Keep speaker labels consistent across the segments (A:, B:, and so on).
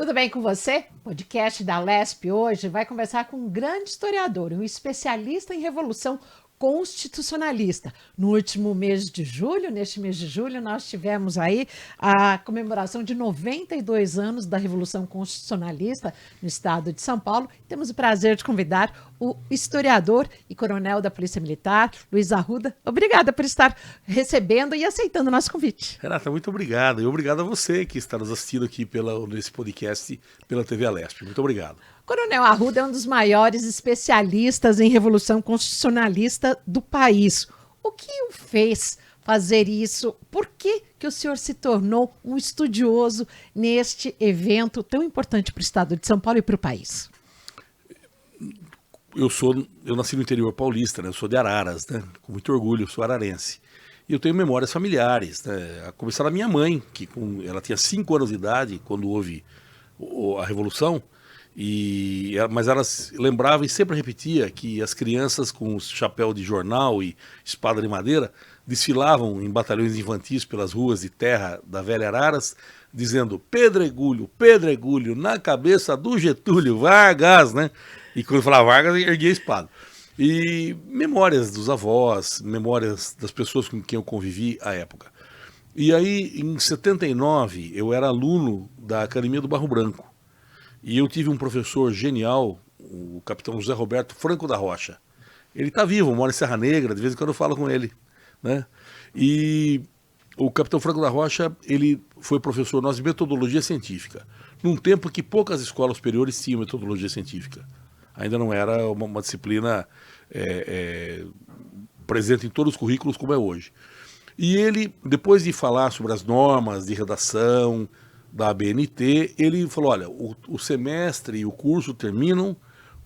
A: Tudo bem com você? O podcast da LESP hoje vai conversar com um grande historiador, um especialista em Revolução Constitucionalista. No último mês de julho, neste mês de julho, nós tivemos aí a comemoração de 92 anos da Revolução Constitucionalista no estado de São Paulo. Temos o prazer de convidar o historiador e coronel da Polícia Militar, Luiz Arruda. Obrigada por estar recebendo e aceitando o nosso convite.
B: Renata, muito obrigado. E obrigado a você que está nos assistindo aqui nesse podcast pela TV Alesp. Muito obrigado.
A: Coronel Arruda é um dos maiores especialistas em Revolução Constitucionalista do país. O que o fez fazer isso? Por que o senhor se tornou um estudioso neste evento tão importante para o estado de São Paulo e para o país?
B: Eu nasci no interior paulista, né? Eu sou de Araras, né? Com muito orgulho, eu sou ararense. E eu tenho memórias familiares, né? A começar da minha mãe, que ela tinha 5 anos de idade quando houve a Revolução, mas ela lembrava e sempre repetia que as crianças com chapéu de jornal e espada de madeira desfilavam em batalhões infantis pelas ruas de terra da velha Araras, dizendo Pedregulho, na cabeça do Getúlio Vargas, né? E quando falava Vargas, erguia a espada. E memórias dos avós, memórias das pessoas com quem eu convivi à época. E aí, em 79, eu era aluno da Academia do Barro Branco. E eu tive um professor genial, o capitão José Roberto Franco da Rocha. Ele está vivo, mora em Serra Negra, de vez em quando eu falo com ele, né? E o capitão Franco da Rocha, ele foi professor nosso de metodologia científica, num tempo que poucas escolas superiores tinham metodologia científica. Ainda não era uma disciplina presente em todos os currículos como é hoje. E ele, depois de falar sobre as normas de redação da ABNT, ele falou, olha, o semestre e o curso terminam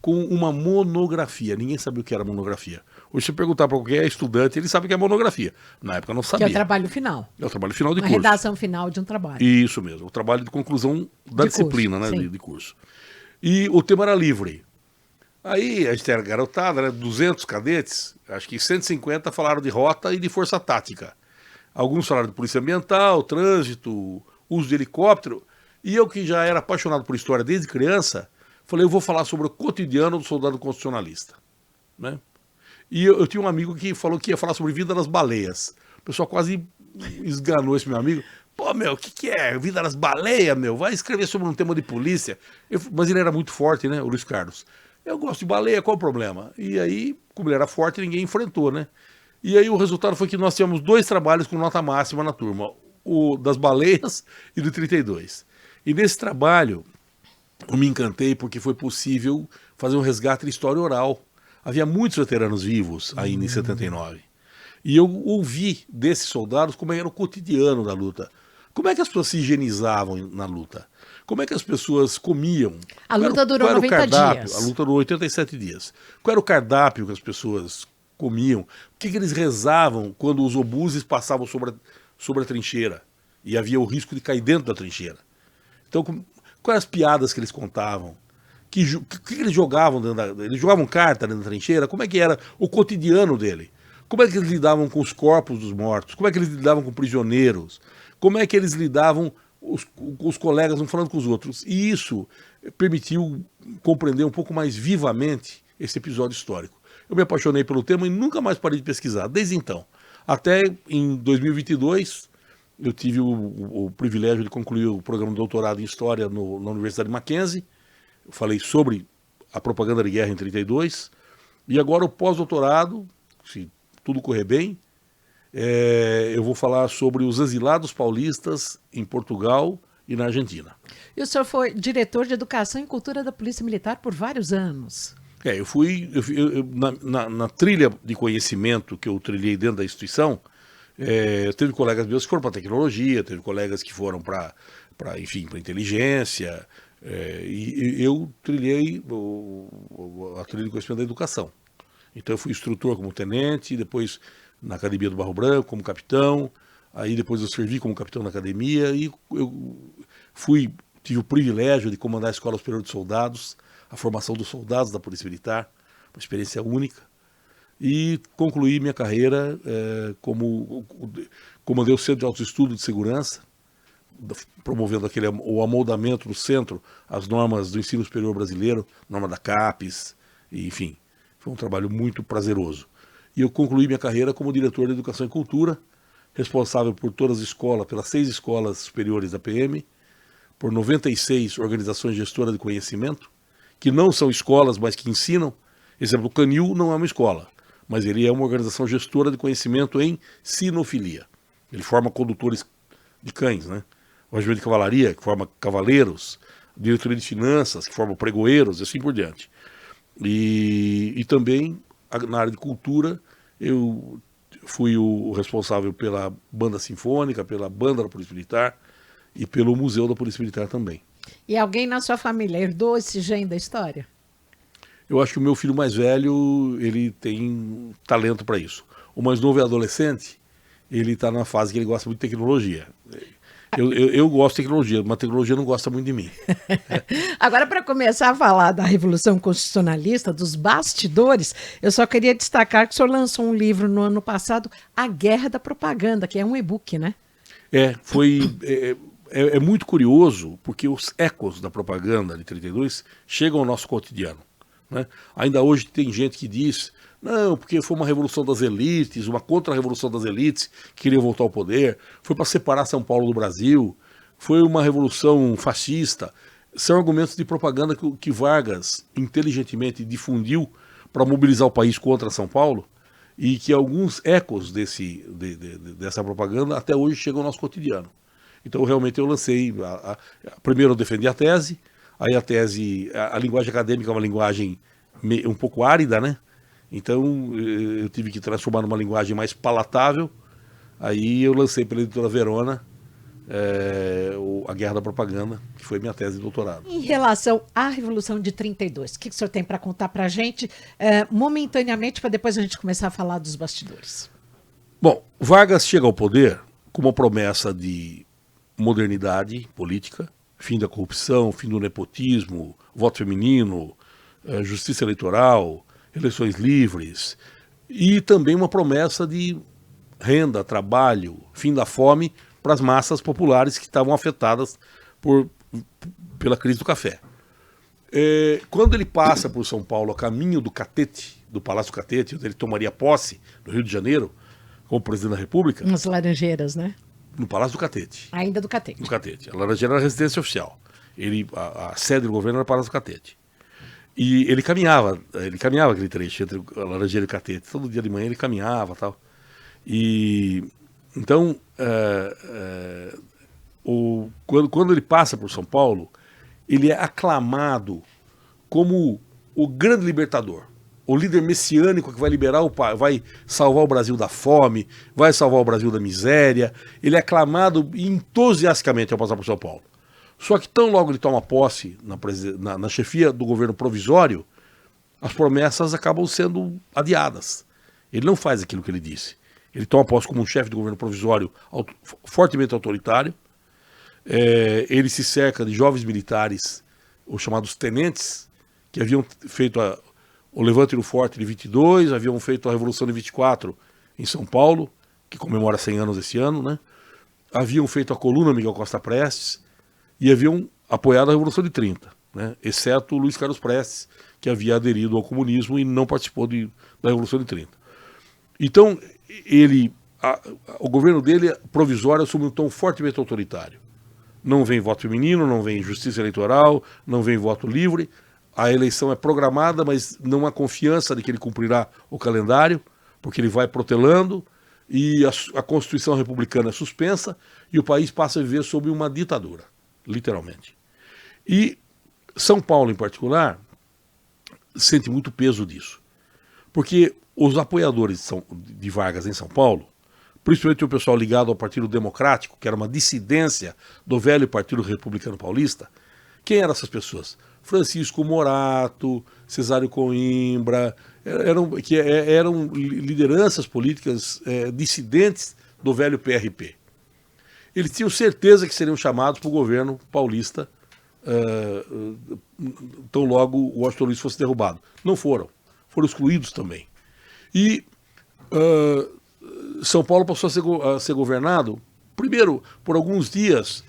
B: com uma monografia. Ninguém sabia o que era monografia. Hoje, se perguntar para qualquer estudante, ele sabe o que é monografia. Na época não sabia.
A: Que é o trabalho final.
B: É o trabalho final de
A: curso. A redação final de um trabalho.
B: Isso mesmo, o trabalho de conclusão da disciplina,
A: curso,
B: né, de curso. E o tema era livre. Aí a gente era garotada, né, 200 cadetes, acho que 150 falaram de rota e de força tática. Alguns falaram de polícia ambiental, trânsito, uso de helicóptero. E eu, que já era apaixonado por história desde criança, falei, eu vou falar sobre o cotidiano do soldado constitucionalista, né? E eu tinha um amigo que falou que ia falar sobre vida das baleias. O pessoal quase esganou esse meu amigo. Pô, meu, o que é? Vida das baleias, meu? Vai escrever sobre um tema de polícia. Mas ele era muito forte, né, o Luiz Carlos. Eu gosto de baleia, qual o problema? E aí, como ele era forte, ninguém enfrentou, né? E aí o resultado foi que nós tínhamos 2 trabalhos com nota máxima na turma. O das baleias e do 32. E nesse trabalho, eu me encantei porque foi possível fazer um resgate de história oral. Havia muitos veteranos vivos ainda em 79. E eu ouvi desses soldados como era o cotidiano da luta. Como é que as pessoas se higienizavam na luta? Como é que as pessoas comiam?
A: A luta durou 90 dias.
B: A luta durou 87 dias. Qual era o cardápio que as pessoas comiam? O que eles rezavam quando os obuses passavam sobre a trincheira? E havia o risco de cair dentro da trincheira. Então, quais eram as piadas que eles contavam? Que eles jogavam eles jogavam carta dentro da trincheira? Como é que era o cotidiano dele? Como é que eles lidavam com os corpos dos mortos? Como é que eles lidavam com prisioneiros? Como é que eles lidavam os colegas um falando com os outros? E isso permitiu compreender um pouco mais vivamente esse episódio histórico. Eu me apaixonei pelo tema e nunca mais parei de pesquisar, desde então. Até em 2022, eu tive o privilégio de concluir o programa de doutorado em História na Universidade Mackenzie. Eu falei sobre a propaganda de guerra em 32. E agora o pós-doutorado, se tudo correr bem, eu vou falar sobre os exilados paulistas em Portugal e na Argentina.
A: E o senhor foi diretor de Educação e Cultura da Polícia Militar por vários anos.
B: Na trilha de conhecimento que eu trilhei dentro da instituição, teve colegas meus que foram para tecnologia, teve colegas que foram para inteligência, e eu trilhei a trilha de conhecimento da educação. Então eu fui instrutor como tenente, depois na Academia do Barro Branco como capitão, aí depois eu servi como capitão na academia e eu tive o privilégio de comandar a Escola Superior de Soldados, a formação dos soldados da Polícia Militar, uma experiência única, e concluí minha carreira como comandei o Centro de Autoestudo de Segurança, promovendo o amoldamento no centro às normas do ensino superior brasileiro, norma da CAPES, enfim, foi um trabalho muito prazeroso. E eu concluí minha carreira como diretor de Educação e Cultura, responsável por todas as escolas, pelas 6 escolas superiores da PM, por 96 organizações gestoras de conhecimento, que não são escolas, mas que ensinam. Exemplo, o Canil não é uma escola, mas ele é uma organização gestora de conhecimento em sinofilia. Ele forma condutores de cães, né? O regimento de cavalaria, que forma cavaleiros, a diretoria de finanças, que forma pregoeiros, e assim por diante. E também, na área de cultura, eu fui o responsável pela banda sinfônica, pela banda da Polícia Militar e pelo Museu da Polícia Militar também.
A: E alguém na sua família herdou esse gênio da história?
B: Eu acho que o meu filho mais velho, ele tem talento para isso. O mais novo é adolescente, ele está na fase que ele gosta muito de tecnologia. Eu gosto de tecnologia, mas a tecnologia não gosta muito de mim.
A: Agora, para começar a falar da Revolução Constitucionalista, dos bastidores, eu só queria destacar que o senhor lançou um livro no ano passado, A Guerra da Propaganda, que é um e-book, né?
B: É muito curioso, porque os ecos da propaganda de 32 chegam ao nosso cotidiano, né? Ainda hoje tem gente que diz, não, porque foi uma revolução das elites, uma contra-revolução das elites, que queriam voltar ao poder, foi para separar São Paulo do Brasil, foi uma revolução fascista. São argumentos de propaganda que Vargas inteligentemente difundiu para mobilizar o país contra São Paulo, e que alguns ecos dessa propaganda até hoje chegam ao nosso cotidiano. Então, realmente, eu lancei. Primeiro, eu defendi a tese, aí a linguagem acadêmica é uma linguagem um pouco árida, né? Então, eu tive que transformar numa linguagem mais palatável. Aí eu lancei pela editora Verona A Guerra da Propaganda, que foi minha tese de doutorado.
A: Em relação à Revolução de 32, o que o senhor tem para contar para a gente, momentaneamente, para depois a gente começar a falar dos bastidores?
B: Bom, Vargas chega ao poder com uma promessa de modernidade política, fim da corrupção, fim do nepotismo, voto feminino, justiça eleitoral, eleições livres, e também uma promessa de renda, trabalho, fim da fome para as massas populares que estavam afetadas pela crise do café. Quando ele passa por São Paulo a caminho do Catete, do Palácio Catete, onde ele tomaria posse, no Rio de Janeiro, como presidente da República.
A: Nas Laranjeiras, né?
B: No Palácio do Catete.
A: Ainda do Catete.
B: No Catete. A Laranjeira era a residência oficial. A sede do governo era o Palácio do Catete. E ele caminhava aquele trecho entre a Laranjeira e o Catete. Todo dia de manhã ele caminhava e tal. E então, quando ele passa por São Paulo, ele é aclamado como o grande libertador, o líder messiânico que vai vai salvar o Brasil da fome, vai salvar o Brasil da miséria. Ele é aclamado entusiasticamente ao passar por São Paulo. Só que tão logo ele toma posse na chefia do governo provisório, as promessas acabam sendo adiadas. Ele não faz aquilo que ele disse. Ele toma posse como um chefe do governo provisório fortemente autoritário. Ele se cerca de jovens militares, os chamados tenentes, que haviam feito o Levante no Forte de 22, haviam feito a Revolução de 24 em São Paulo, que comemora 100 anos esse ano, né? Haviam feito a coluna Miguel Costa Prestes e haviam apoiado a Revolução de 30, né? Exceto o Luiz Carlos Prestes, que havia aderido ao comunismo e não participou da Revolução de 30. Então, o governo dele, provisório, assume um tom fortemente autoritário. Não vem voto feminino, não vem justiça eleitoral, não vem voto livre. A eleição é programada, mas não há confiança de que ele cumprirá o calendário, porque ele vai protelando, e a Constituição republicana é suspensa, e o país passa a viver sob uma ditadura, literalmente. E São Paulo, em particular, sente muito peso disso. Porque os apoiadores de Vargas em São Paulo, principalmente o pessoal ligado ao Partido Democrático, que era uma dissidência do velho Partido Republicano Paulista, quem eram essas pessoas? Francisco Morato, Cesário Coimbra, eram lideranças políticas dissidentes do velho PRP. Eles tinham certeza que seriam chamados para o governo paulista tão logo o Washington Luiz fosse derrubado. Não foram excluídos também. E São Paulo passou a ser governado, primeiro, por alguns dias,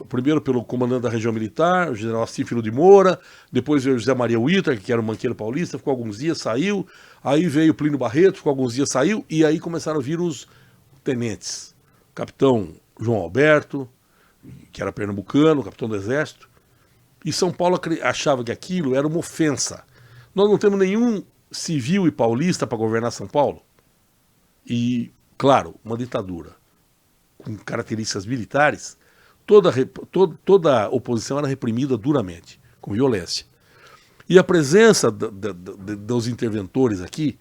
B: primeiro pelo comandante da região militar, o general Cífero de Moura, depois veio o José Maria Huítar, que era um banqueiro paulista, ficou alguns dias, saiu, aí veio o Plínio Barreto, ficou alguns dias, saiu, e aí começaram a vir os tenentes. Capitão João Alberto, que era pernambucano, capitão do Exército, e São Paulo achava que aquilo era uma ofensa. Nós não temos nenhum civil e paulista para governar São Paulo. E, claro, uma ditadura com características militares, toda a oposição era reprimida duramente, com violência. E a presença dos interventores aqui,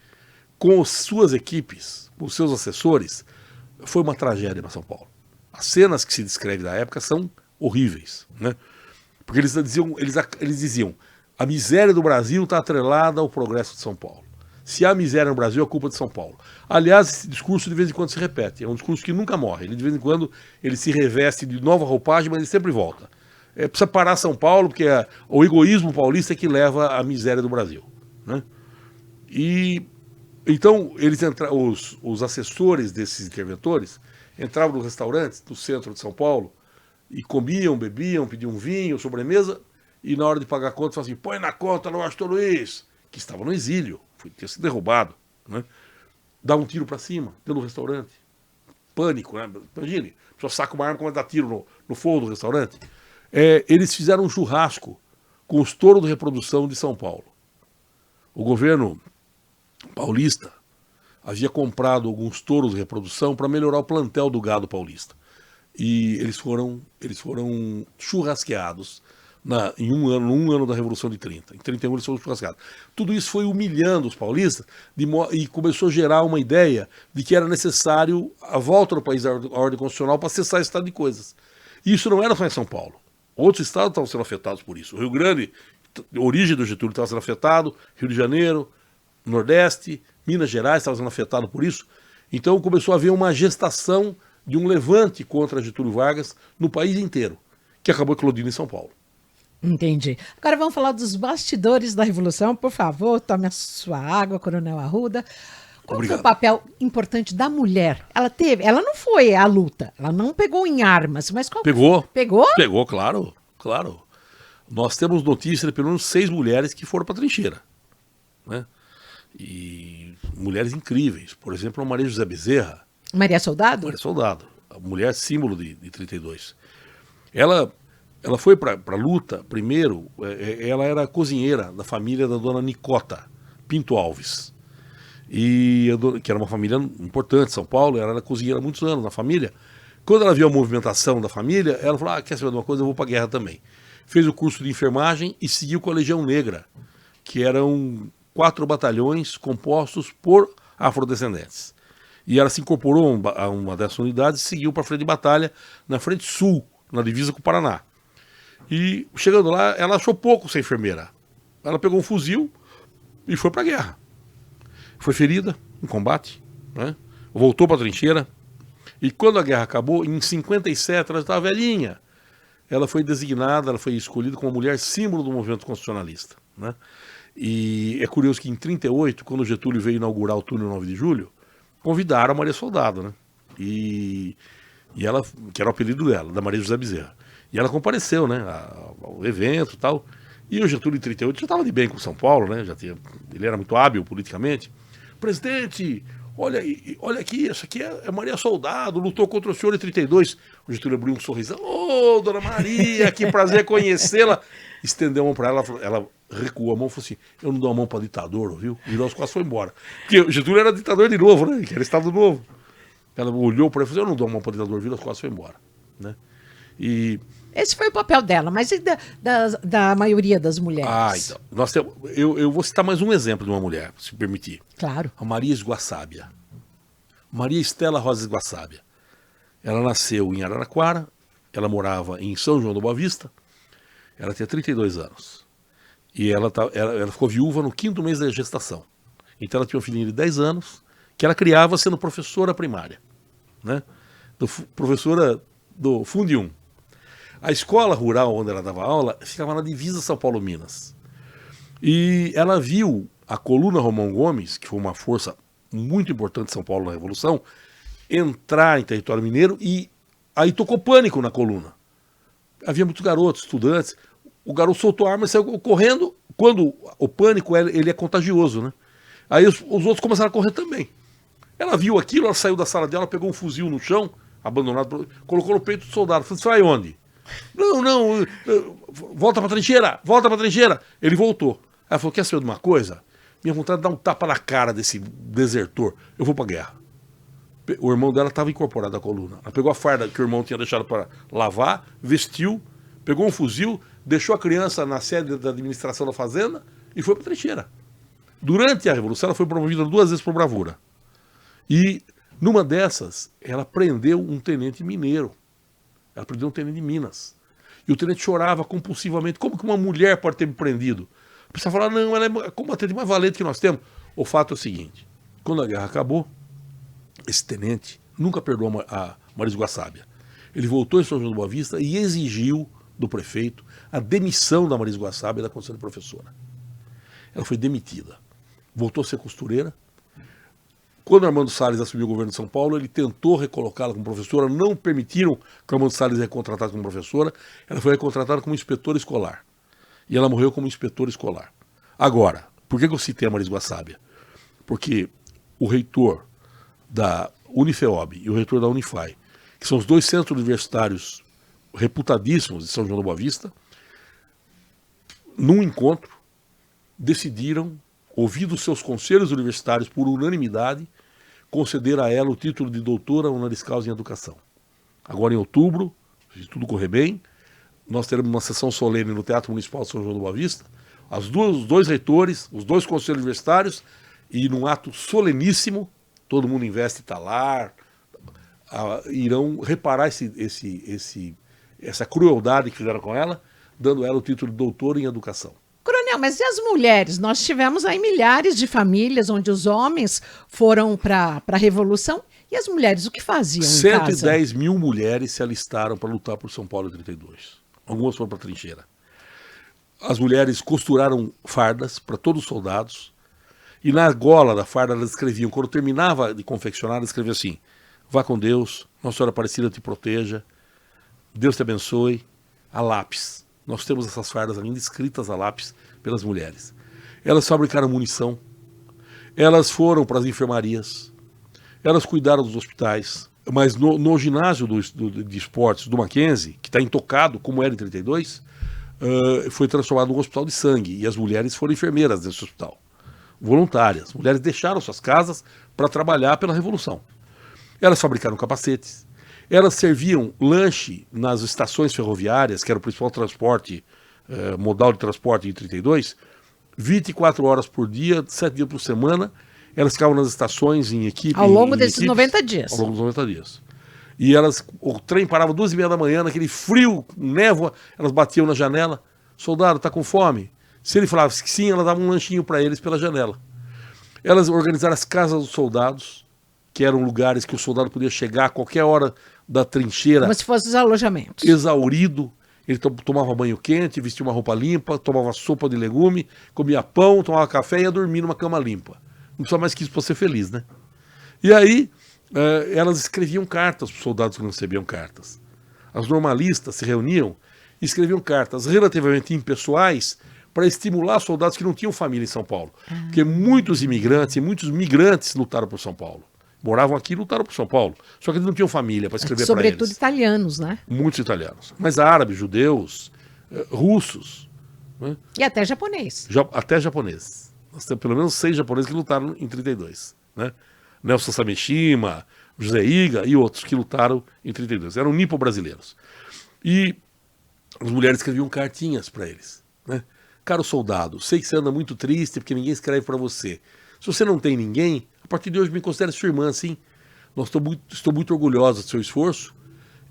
B: com suas equipes, com seus assessores, foi uma tragédia para São Paulo. As cenas que se descreve da época são horríveis, né? Porque eles diziam, a miséria do Brasil está atrelada ao progresso de São Paulo. Se há miséria no Brasil, é culpa de São Paulo. Aliás, esse discurso de vez em quando se repete. É um discurso que nunca morre. Ele, de vez em quando ele se reveste de nova roupagem, mas ele sempre volta. Precisa parar São Paulo, porque o egoísmo paulista é que leva à miséria do Brasil, né? E então os assessores desses interventores entravam nos restaurantes do centro de São Paulo e comiam, bebiam, pediam vinho, sobremesa, e na hora de pagar a conta falavam assim, põe na conta no Astor Luiz, que estava no exílio, tinha sido derrubado, né? Dá um tiro para cima, dentro do restaurante. Pânico, né? Imagine, a pessoa saca uma arma, começa a dar tiro no fogo do restaurante. Eles fizeram um churrasco com os touros de reprodução de São Paulo. O governo paulista havia comprado alguns touros de reprodução para melhorar o plantel do gado paulista. E eles foram churrasqueados num ano da Revolução de 30. Em 31 eles foram churrasqueados. Tudo isso foi humilhando os paulistas e começou a gerar uma ideia de que era necessário a volta do país à ordem constitucional para cessar esse estado de coisas. E isso não era só em São Paulo. Outros estados estavam sendo afetados por isso. O Rio Grande, a origem do Getúlio, estava sendo afetado, Rio de Janeiro, Nordeste, Minas Gerais estavam sendo afetados por isso. Então começou a haver uma gestação de um levante contra Getúlio Vargas no país inteiro, que acabou eclodindo em São Paulo.
A: Entendi. Agora vamos falar dos bastidores da Revolução. Por favor, tome a sua água, Coronel Arruda. Qual foi o papel importante da mulher? Ela não foi à luta, ela não pegou em armas, mas qual
B: Pegou.
A: Pegou?
B: Pegou, claro. Nós temos notícia de pelo menos 6 mulheres que foram para a trincheira, né? E mulheres incríveis. Por exemplo, a Maria José Bezerra.
A: Maria Soldado?
B: Maria Soldado, a mulher símbolo de 32. Ela foi para a luta, primeiro, ela era cozinheira da família da dona Nicota Pinto Alves. Que era uma família importante, São Paulo, ela era cozinheira há muitos anos na família. Quando ela viu a movimentação da família, ela falou, quer saber de uma coisa, eu vou para a guerra também. Fez o curso de enfermagem e seguiu com a Legião Negra, que eram 4 batalhões compostos por afrodescendentes. E ela se incorporou a uma dessas unidades e seguiu para a frente de batalha na frente sul, na divisa com o Paraná. E chegando lá, ela achou pouco ser enfermeira. Ela pegou um fuzil e foi para a guerra. Foi ferida em combate, né? Voltou para a trincheira. E quando a guerra acabou, em 57, ela estava velhinha. Ela foi designada, ela foi escolhida como mulher símbolo do movimento constitucionalista, né? E é curioso que em 38, quando o Getúlio veio inaugurar o túnel 9 de julho, convidaram a Maria Soldado, né? E ela, que era o apelido dela, da Maria José Bezerra. E ela compareceu, né, ao evento e tal. E o Getúlio, em 38, já estava de bem com São Paulo, né? Ele era muito hábil politicamente. Presidente, olha aqui, essa aqui é Maria Soldado, lutou contra o senhor em 32. O Getúlio abriu um sorrisão. Ô, dona Maria, que prazer conhecê-la. Estendeu a mão para ela, ela recuou a mão e falou assim, eu não dou a mão para ditador, viu? Virou as costas e foi embora. Porque o Getúlio era ditador de novo, né? Que era Estado Novo. Ela olhou para ele e falou, eu não dou a mão para ditador, virou as costas e foi embora, né? E... esse
A: foi o papel dela, mas e da maioria das mulheres?
B: Então. Eu vou citar mais um exemplo de uma mulher, se permitir.
A: Claro.
B: A Maria Esguaçábia. Maria Estela Rosa Esguaçábia. Ela nasceu em Araraquara, ela morava em São João da Boa Vista, ela tinha 32 anos. E ela ficou viúva no 5º mês da gestação. Então ela tinha uma filhinha de 10 anos, que ela criava sendo professora primária, né? Professora do Fundo 1. A escola rural onde ela dava aula ficava na divisa São Paulo-Minas. E ela viu a coluna Romão Gomes, que foi uma força muito importante de São Paulo na Revolução, entrar em território mineiro e Aí tocou pânico na coluna. Havia muitos garotos, estudantes. O garoto soltou a arma e saiu correndo. Quando o pânico ele é contagioso, né? Aí os outros começaram a correr também. Ela viu aquilo, ela saiu da sala dela, pegou um fuzil no chão, abandonado, colocou no peito do soldado. Falou, você vai onde? Não, volta pra trincheira, volta pra trincheira. Ele voltou. Ela falou, quer saber de uma coisa? Minha vontade é dar um tapa na cara desse desertor. Eu vou pra guerra. O irmão dela estava incorporado à coluna. Ela pegou a farda que o irmão tinha deixado para lavar, vestiu, pegou um fuzil, deixou a criança na sede da administração da fazenda e foi para a trincheira. Durante a Revolução, ela foi promovida 2 vezes por bravura. E, numa dessas, ela prendeu um tenente mineiro. Ela prendeu um tenente de Minas. E o tenente chorava compulsivamente. Como que uma mulher pode ter me prendido? A pessoa falava, não, ela é a combatente mais valente que nós temos. O fato é o seguinte, quando a guerra acabou, esse tenente nunca perdoou a Marisgo Sábia. Ele voltou em São João do Boa Vista e exigiu do prefeito a demissão da Marisgo Sábia da condição de professora. Ela foi demitida. Voltou a ser costureira. Quando Armando Salles assumiu o governo de São Paulo, ele tentou recolocá-la como professora, não permitiram que Armando Salles recontratasse como professora, ela foi recontratada como inspetora escolar. E ela morreu como inspetora escolar. Agora, por que eu citei a Marisgo Sábia? Porque o reitor da Unifeob e o reitor da Unifai, que são os 2 centros universitários reputadíssimos de São João da Boa Vista, num encontro, decidiram, ouvidos seus conselhos universitários por unanimidade, conceder a ela o título de doutora honoris causa em educação. Agora em outubro, se tudo correr bem, nós teremos uma sessão solene no Teatro Municipal de São João da Boa Vista, os 2 reitores, os 2 conselhos universitários, e num ato soleníssimo, todo mundo investe talar, irão reparar essa crueldade que fizeram com ela, dando a ela o título de doutora em educação.
A: Coronel, mas e as mulheres? Nós tivemos aí milhares de famílias onde os homens foram para a Revolução e as mulheres o que faziam em casa?
B: 110 mil mulheres se alistaram para lutar por São Paulo em 32. Algumas foram para a trincheira. As mulheres costuraram fardas para todos os soldados e na gola da farda elas escreviam, quando terminava de confeccionar, elas escreviam assim, vá com Deus, Nossa Senhora Aparecida te proteja, Deus te abençoe, a lápis. Nós temos essas fardas ainda escritas a lápis pelas mulheres. Elas fabricaram munição, elas foram para as enfermarias, elas cuidaram dos hospitais, mas no ginásio de esportes do Mackenzie, que está intocado, como era em 32, foi transformado num hospital de sangue, e as mulheres foram enfermeiras desse hospital, voluntárias. Mulheres deixaram suas casas para trabalhar pela Revolução. Elas fabricaram capacetes, elas serviam lanche nas estações ferroviárias, que era o principal transporte, modal de transporte em 32, 24 horas por dia, 7 dias por semana, elas ficavam nas estações em equipe.
A: Ao longo desses 90 dias.
B: Ao longo dos 90 dias. E o trem parava 2h30 da manhã, naquele frio, névoa, elas batiam na janela, soldado, tá com fome? Se ele falava que sim, ela dava um lanchinho para eles pela janela. Elas organizaram as casas dos soldados, que eram lugares que o soldado podia chegar a qualquer hora da trincheira.
A: Como se fossem os alojamentos.
B: Exaurido. Ele tomava banho quente, vestia uma roupa limpa, tomava sopa de legume, comia pão, tomava café e ia dormir numa cama limpa. Não precisa mais que isso para ser feliz, né? E aí, elas escreviam cartas para os soldados que não recebiam cartas. As normalistas se reuniam e escreviam cartas relativamente impessoais para estimular soldados que não tinham família em São Paulo. Porque muitos imigrantes e muitos migrantes lutaram por São Paulo. Moravam aqui e lutaram por São Paulo. Só que eles não tinham família para escrever para eles.
A: Sobretudo italianos, né?
B: Muitos italianos. Mas árabes, judeus, russos. Né?
A: E até japonês.
B: Até japoneses. Nós temos pelo menos 6 japoneses que lutaram em 32. Né? Nelson Sameshima, José Iga e outros que lutaram em 32. Eram nipo-brasileiros. E as mulheres escreviam cartinhas para eles. Né? Caro soldado, sei que você anda muito triste porque ninguém escreve para você. Se você não tem ninguém, a partir de hoje me considere sua irmã, sim. Estou muito orgulhosa do seu esforço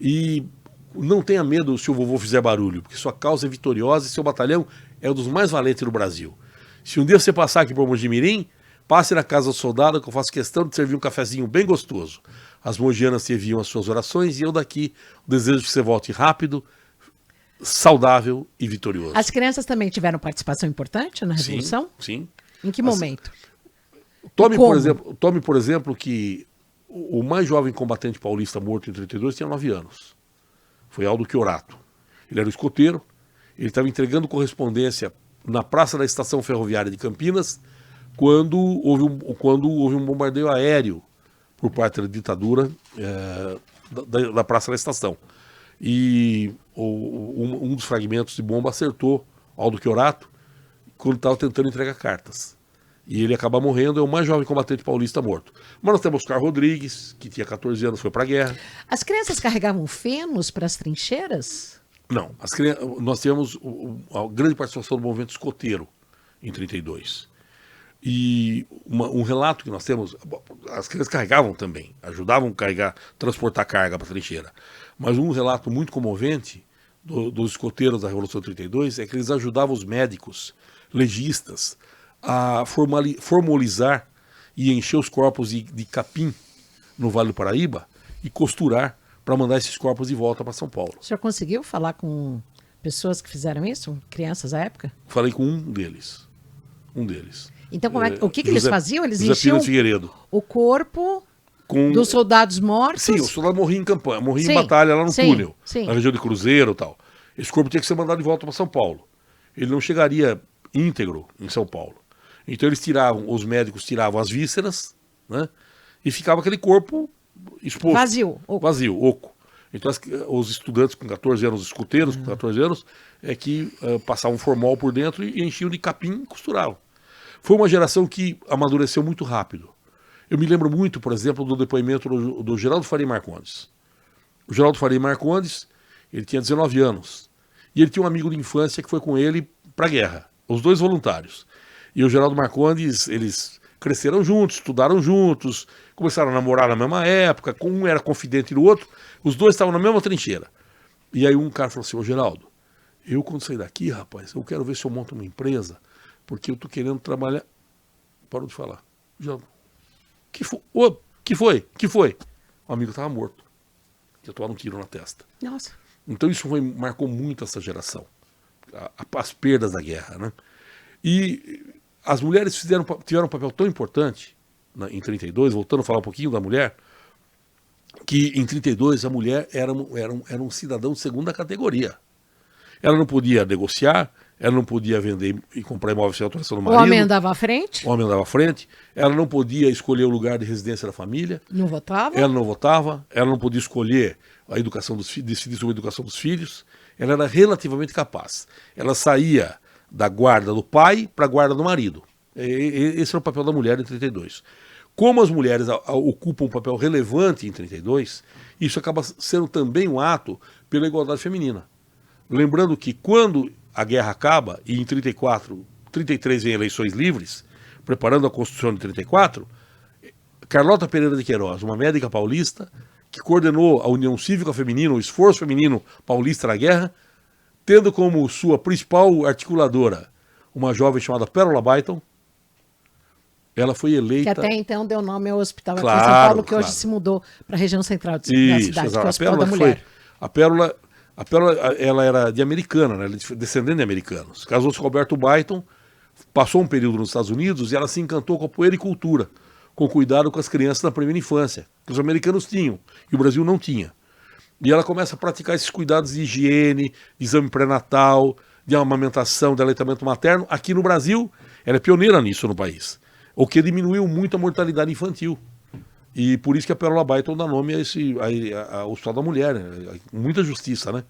B: e não tenha medo se o vovô fizer barulho, porque sua causa é vitoriosa e seu batalhão é um dos mais valentes do Brasil. Se um dia você passar aqui por Mojimirim, passe na casa do soldado que eu faço questão de servir um cafezinho bem gostoso. As mogianas te enviam as suas orações e eu daqui desejo que você volte rápido, saudável e vitorioso.
A: As crianças também tiveram participação importante na Revolução?
B: Sim.
A: Em que momento?
B: Tome, por exemplo, que o mais jovem combatente paulista morto em 32 tinha 9 anos. foi Aldo Chiorato. Ele era um escoteiro, ele estava entregando correspondência na praça da estação ferroviária de Campinas quando houve um bombardeio aéreo por parte da ditadura da praça da estação. E um dos fragmentos de bomba acertou Aldo Chiorato quando estava tentando entregar cartas. E ele acaba morrendo, é o mais jovem combatente paulista morto. Mas nós temos Oscar Rodrigues, que tinha 14 anos, foi para a guerra.
A: As crianças carregavam fenos para as trincheiras?
B: Não, nós tivemos a grande participação do movimento escoteiro em 32. E um relato que nós temos, as crianças carregavam também, ajudavam a carregar, transportar carga para a trincheira. Mas um relato muito comovente dos escoteiros da Revolução de 32 é que eles ajudavam os médicos, legistas, a formalizar e encher os corpos de capim no Vale do Paraíba e costurar para mandar esses corpos de volta para São Paulo.
A: O senhor conseguiu falar com pessoas que fizeram isso? Crianças à época?
B: Falei com um deles.
A: Então, o que eles faziam? Eles enchiam o corpo dos soldados mortos?
B: Sim, o soldado morria em campanha, morria em batalha lá no túnel, na região de Cruzeiro e tal. Esse corpo tinha que ser mandado de volta para São Paulo. Ele não chegaria íntegro em São Paulo. Então os médicos tiravam as vísceras, né? E ficava aquele corpo exposto. Vazio, oco. Então os estudantes com 14 anos, os escuteiros com 14 anos, passavam formol por dentro e enchiam de capim e costuravam. Foi uma geração que amadureceu muito rápido. Eu me lembro muito, por exemplo, do depoimento do Geraldo Faria Marcondes. O Geraldo Faria Marcondes, ele tinha 19 anos. E ele tinha um amigo de infância que foi com ele para a guerra. Os dois voluntários. E o Geraldo Marcondes, eles cresceram juntos, estudaram juntos, começaram a namorar na mesma época, um era confidente do outro, os dois estavam na mesma trincheira. E aí um cara falou assim: ô Geraldo, eu quando sair daqui, rapaz, eu quero ver se eu monto uma empresa, porque eu tô querendo trabalhar... Parou de falar. Geraldo, que foi? O amigo estava morto. Eu tomava um tiro na testa.
A: Nossa.
B: Então isso marcou muito essa geração. As perdas da guerra, né? E as mulheres tiveram um papel tão importante em 32, voltando a falar um pouquinho da mulher, que em 32 a mulher era um cidadão de segunda categoria. Ela não podia negociar, ela não podia vender e comprar imóveis sem autorização do marido.
A: O homem andava à frente?
B: O homem andava à frente. Ela não podia escolher o lugar de residência da família.
A: Não votava?
B: Ela não votava. Ela não podia escolher a educação decidir sobre a educação dos filhos. Ela era relativamente capaz. Ela saía da guarda do pai para a guarda do marido. Esse era o papel da mulher em 32. Como as mulheres ocupam um papel relevante em 32, isso acaba sendo também um ato pela igualdade feminina. Lembrando que quando a guerra acaba, e em 33 vem eleições livres, preparando a Constituição de 34, Carlota Pereira de Queiroz, uma médica paulista, que coordenou a União Cívica Feminina, o esforço feminino paulista na guerra, tendo como sua principal articuladora uma jovem chamada Pérola Byton. Ela foi eleita...
A: Que até então deu nome ao hospital aqui em São Paulo, que hoje se mudou para a região central da cidade, que é o Hospital da Mulher.
B: A Pérola, ela era de americana, né? Ela é descendente de americanos. Casou-se com Roberto Byton, passou um período nos Estados Unidos e ela se encantou com a puericultura, com cuidado com as crianças na primeira infância, que os americanos tinham e o Brasil não tinha. E ela começa a praticar esses cuidados de higiene, de exame pré-natal, de amamentação, de aleitamento materno. Aqui no Brasil, ela é pioneira nisso no país, o que diminuiu muito a mortalidade infantil. E por isso que a Pérola Byton dá nome ao Hospital da Mulher, né? Muita justiça, né?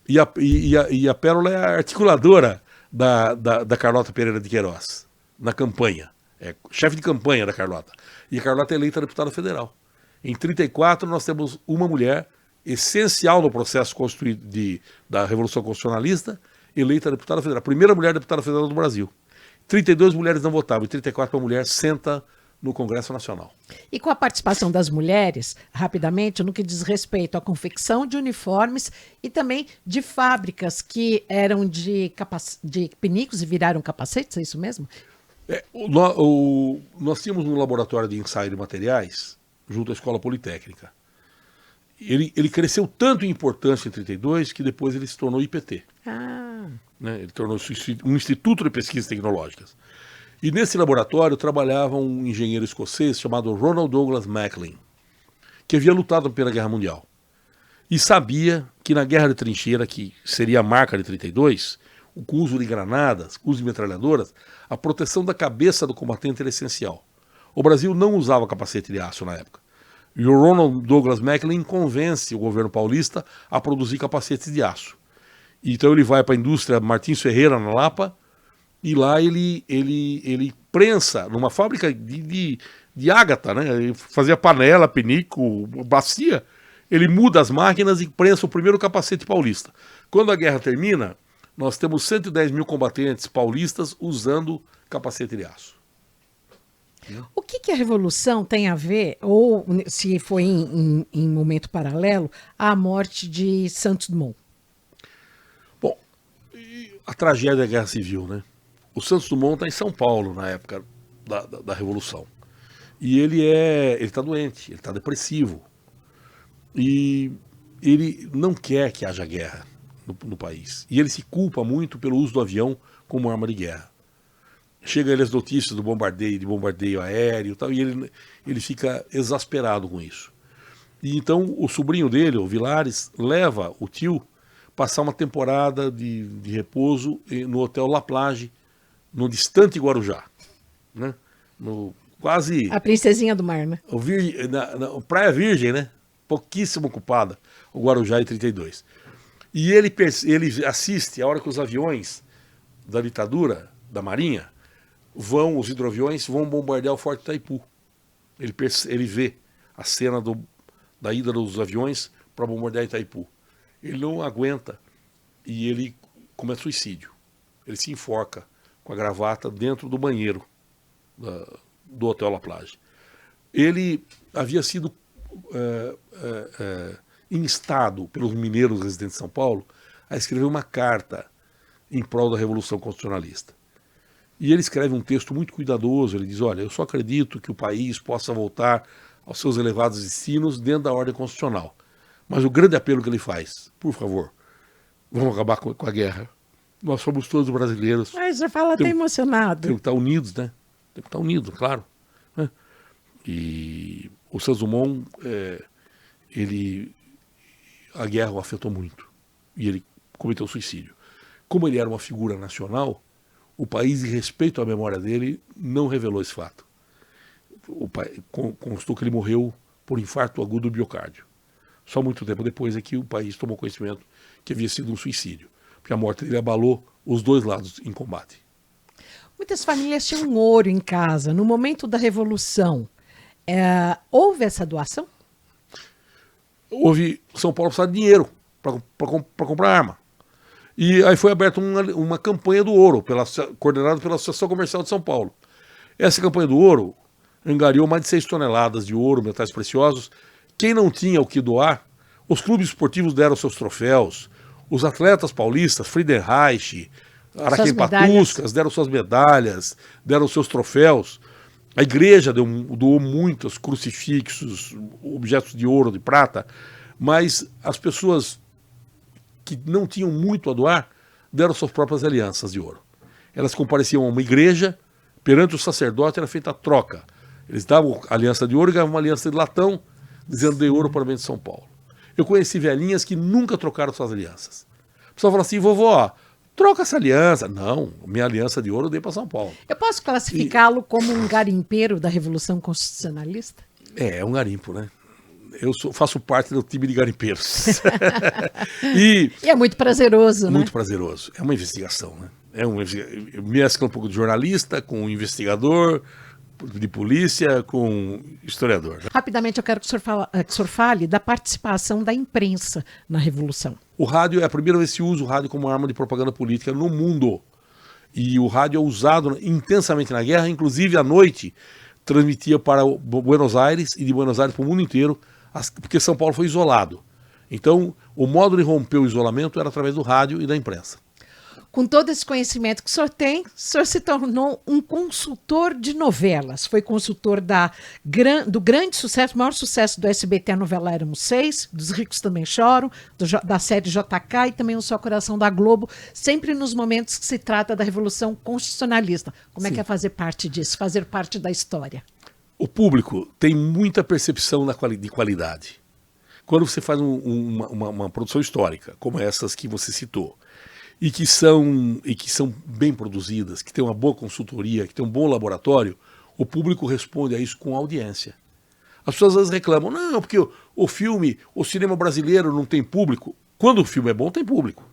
B: E a Pérola é a articuladora da Carlota Pereira de Queiroz, na campanha. É chefe de campanha da Carlota. E a Carlota é eleita deputada federal. Em 34 nós temos uma mulher essencial no processo da Revolução Constitucionalista, eleita deputada federal. A primeira mulher deputada federal do Brasil. 32 mulheres não votavam, em 34 a mulher senta no Congresso Nacional.
A: E com a participação das mulheres, rapidamente, no que diz respeito à confecção de uniformes e também de fábricas que eram de pinicos e viraram capacetes, é isso mesmo?
B: Nós tínhamos um laboratório de ensaio de materiais junto à Escola Politécnica. Ele cresceu tanto em importância em 32 que depois ele se tornou IPT. Né? Ele tornou-se um Instituto de Pesquisas Tecnológicas. E nesse laboratório trabalhava um engenheiro escocês chamado Ronald Douglas Maclean, que havia lutado na Primeira Guerra Mundial. e sabia que na guerra de trincheira, que seria a marca de 32, com o uso de granadas, com o uso de metralhadoras, a proteção da cabeça do combatente era essencial. O Brasil não usava capacete de aço na época. E o Ronald Douglas Macklin convence o governo paulista a produzir capacetes de aço. Então ele vai para a indústria Martins Ferreira, na Lapa, e lá ele prensa numa fábrica de ágata, né? Ele fazia panela, penico, bacia. Ele muda as máquinas e prensa o primeiro capacete paulista. Quando a guerra termina, nós temos 110 mil combatentes paulistas usando capacete de aço.
A: O que a Revolução tem a ver, ou se foi em momento paralelo, à morte de Santos Dumont?
B: Bom, a tragédia da Guerra Civil, né? O Santos Dumont está em São Paulo na época da Revolução. E ele está doente, ele está depressivo. E ele não quer que haja guerra no país. E ele se culpa muito pelo uso do avião como arma de guerra. Chega ele as notícias do bombardeio, de bombardeio aéreo e tal, e ele fica exasperado com isso. E então o sobrinho dele, o Vilares, leva o tio passar uma temporada de repouso no Hotel La Plage, no distante Guarujá, né? Quase...
A: A princesinha do mar, né?
B: Na Praia Virgem, né? Pouquíssimo ocupada, o Guarujá em 32. E ele assiste a hora que os aviões da ditadura, da Marinha, os hidroaviões vão bombardear o Forte Itaipu. Ele vê a cena da ida dos aviões para bombardear Itaipu. Ele não aguenta e ele comete suicídio. Ele se enforca com a gravata dentro do banheiro do Hotel La Plage. Ele havia sido instado pelos mineiros residentes de São Paulo a escrever uma carta em prol da Revolução Constitucionalista. E ele escreve um texto muito cuidadoso. Ele diz: olha, eu só acredito que o país possa voltar aos seus elevados destinos dentro da ordem constitucional. Mas o grande apelo que ele faz: por favor, vamos acabar com a guerra. Nós somos todos brasileiros.
A: Mas você fala até emocionado.
B: Temos que estar unidos, né? Temos que estar unidos, claro. Né? E o Santos Dumont, a guerra o afetou muito. E ele cometeu suicídio. Como ele era uma figura nacional, o país, em respeito à memória dele, não revelou esse fato. Constou que ele morreu por infarto agudo do miocárdio. Só muito tempo depois é que o país tomou conhecimento que havia sido um suicídio, porque a morte dele abalou os dois lados em combate.
A: Muitas famílias tinham ouro em casa. No momento da Revolução, houve essa doação?
B: São Paulo precisava de dinheiro para comprar arma. E aí foi aberta uma campanha do ouro, coordenada pela Associação Comercial de São Paulo. Essa campanha do ouro angariou mais de 6 toneladas de ouro, metais preciosos. Quem não tinha o que doar, os clubes esportivos deram seus troféus. Os atletas paulistas, Friedenreich, Araquém Patuscas, deram suas medalhas, deram seus troféus. A igreja doou muitos crucifixos, objetos de ouro, de prata, mas as pessoas que não tinham muito a doar deram suas próprias alianças de ouro. Elas compareciam a uma igreja, perante o sacerdote era feita a troca. Eles davam a aliança de ouro e ganhavam uma aliança de latão, dizendo: dei ouro para o bem de São Paulo. Eu conheci velhinhas que nunca trocaram suas alianças. O pessoal fala assim: vovó, troca essa aliança. Não, minha aliança de ouro eu dei para São Paulo.
A: Eu posso classificá-lo como um garimpeiro da Revolução Constitucionalista?
B: É um garimpo, né? Eu faço parte do time de garimpeiros. E
A: é muito prazeroso, né?
B: Muito prazeroso. É uma investigação, né? Mescla um pouco de jornalista com investigador, de polícia com historiador.
A: Rapidamente, eu quero que o senhor fale da participação da imprensa na Revolução.
B: O rádio é a primeira vez que se usa o rádio como arma de propaganda política no mundo. E o rádio é usado intensamente na guerra, inclusive à noite transmitia para Buenos Aires e de Buenos Aires para o mundo inteiro, porque São Paulo foi isolado. Então, o modo de romper o isolamento era através do rádio e da imprensa.
A: Com todo esse conhecimento que o senhor tem, o senhor se tornou um consultor de novelas. Foi consultor do grande sucesso, maior sucesso do SBT, a novela Éramos Seis, dos Ricos Também Choram, da série JK e também O Só Coração da Globo, sempre nos momentos que se trata da Revolução Constitucionalista. Como é que é fazer parte disso, fazer parte da história?
B: O público tem muita percepção de qualidade. quando você faz uma produção histórica, como essas que você citou, e que são bem produzidas, que tem uma boa consultoria, que tem um bom laboratório, o público responde a isso com audiência. As pessoas às vezes reclamam, não, porque o filme, o cinema brasileiro não tem público. Quando o filme é bom, tem público.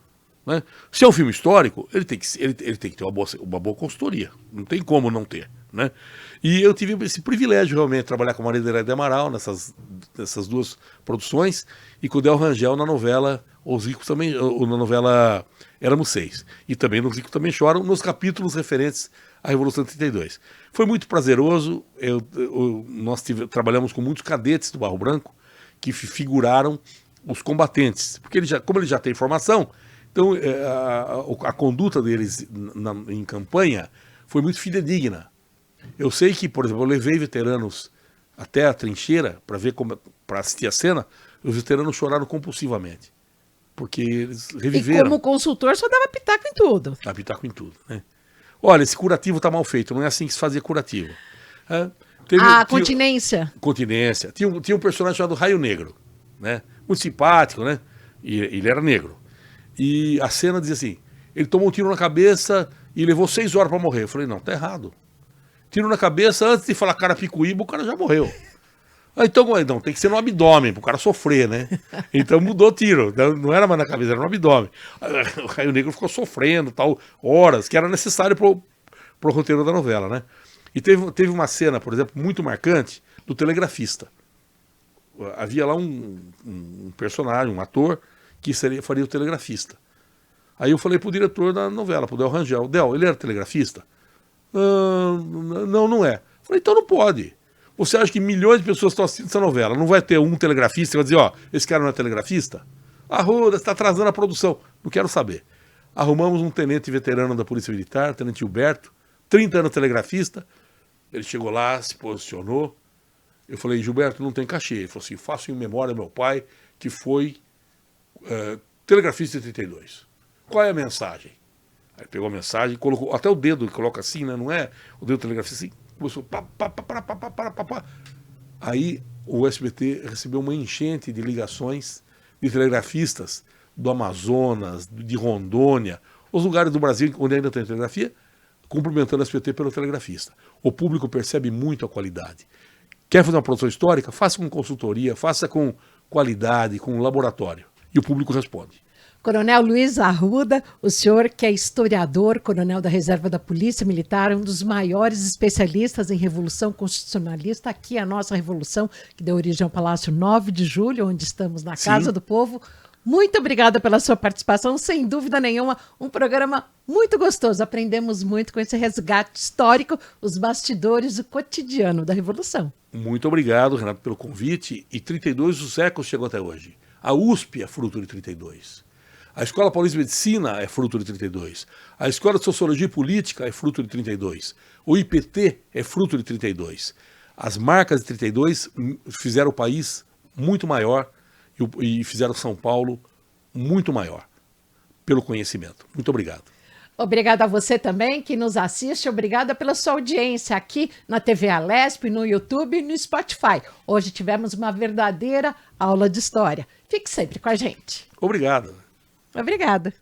B: Né? Se é um filme histórico, ele tem que ter uma boa consultoria. Não tem como não ter. Né? E eu tive esse privilégio realmente de trabalhar com a Maria Adelaide de Amaral nessas duas produções e com o Del Rangel na novela Os Ricos Também, ou na novela Éramos Seis. E também Os Ricos Também Choram, nos capítulos referentes à Revolução de 32. Foi muito prazeroso. Nós trabalhamos com muitos cadetes do Barro Branco que figuraram os combatentes, porque como ele já tem formação, então a conduta deles em campanha foi muito fidedigna. Eu sei que, por exemplo, eu levei veteranos até a trincheira para assistir a cena, os veteranos choraram compulsivamente, porque eles reviveram.
A: E como consultor, só dava pitaco em tudo.
B: Dava pitaco em tudo, né? Olha, esse curativo está mal feito, não é assim que se fazia curativo.
A: Continência.
B: Continência. Tinha um personagem chamado Raio Negro, né? Muito simpático, né? E ele era negro. E a cena dizia assim, ele tomou um tiro na cabeça e levou 6 horas para morrer. Eu falei, não, tá errado. Tiro na cabeça, antes de falar Carapicuíba, o cara já morreu. Então, não, tem que ser no abdômen, pro cara sofrer, né? Então mudou o tiro, não era mais na cabeça, era no abdômen. O Raio Negro ficou sofrendo, tal, horas, que era necessário pro roteiro da novela, né? E teve uma cena, por exemplo, muito marcante, do telegrafista. Havia lá um personagem, um ator, que faria o telegrafista. Aí eu falei pro diretor da novela, pro Del Rangel, Del, ele era telegrafista? Não é. Falei, então não pode. Você acha que milhões de pessoas estão assistindo essa novela? Não vai ter um telegrafista que vai dizer, ó, esse cara não é telegrafista? Arruda, você está atrasando a produção. Não quero saber. Arrumamos um tenente veterano da Polícia Militar, tenente Gilberto, 30 anos telegrafista. Ele chegou lá, se posicionou. Eu falei, Gilberto, não tem cachê. Ele falou assim, faço em memória ao meu pai, que foi telegrafista de 32. Qual é a mensagem? Aí pegou a mensagem, colocou, até o dedo, ele coloca assim, né? Não é o dedo telegrafista assim, começou pá. Aí o SBT recebeu uma enchente de ligações de telegrafistas do Amazonas, de Rondônia, os lugares do Brasil onde ainda tem telegrafia, cumprimentando o SBT pelo telegrafista. O público percebe muito a qualidade. Quer fazer uma produção histórica? Faça com consultoria, faça com qualidade, com laboratório. E o público responde.
A: Coronel Luiz Arruda, o senhor que é historiador, coronel da Reserva da Polícia Militar, um dos maiores especialistas em Revolução Constitucionalista, aqui a nossa Revolução, que deu origem ao Palácio 9 de Julho, onde estamos na Casa do Povo. Muito obrigada pela sua participação, sem dúvida nenhuma, um programa muito gostoso. Aprendemos muito com esse resgate histórico, os bastidores, o cotidiano da Revolução.
B: Muito obrigado, Renato, pelo convite. E 32, os ecos chegou até hoje. A USP é fruto de 32. A Escola Paulista de Medicina é fruto de 32. A Escola de Sociologia e Política é fruto de 32. O IPT é fruto de 32. As marcas de 32 fizeram o país muito maior e fizeram São Paulo muito maior pelo conhecimento. Muito obrigado.
A: Obrigada a você também que nos assiste, obrigada pela sua audiência aqui na TV Alesp, no YouTube e no Spotify. Hoje tivemos uma verdadeira aula de história. Fique sempre com a gente.
B: Obrigado.
A: Obrigada.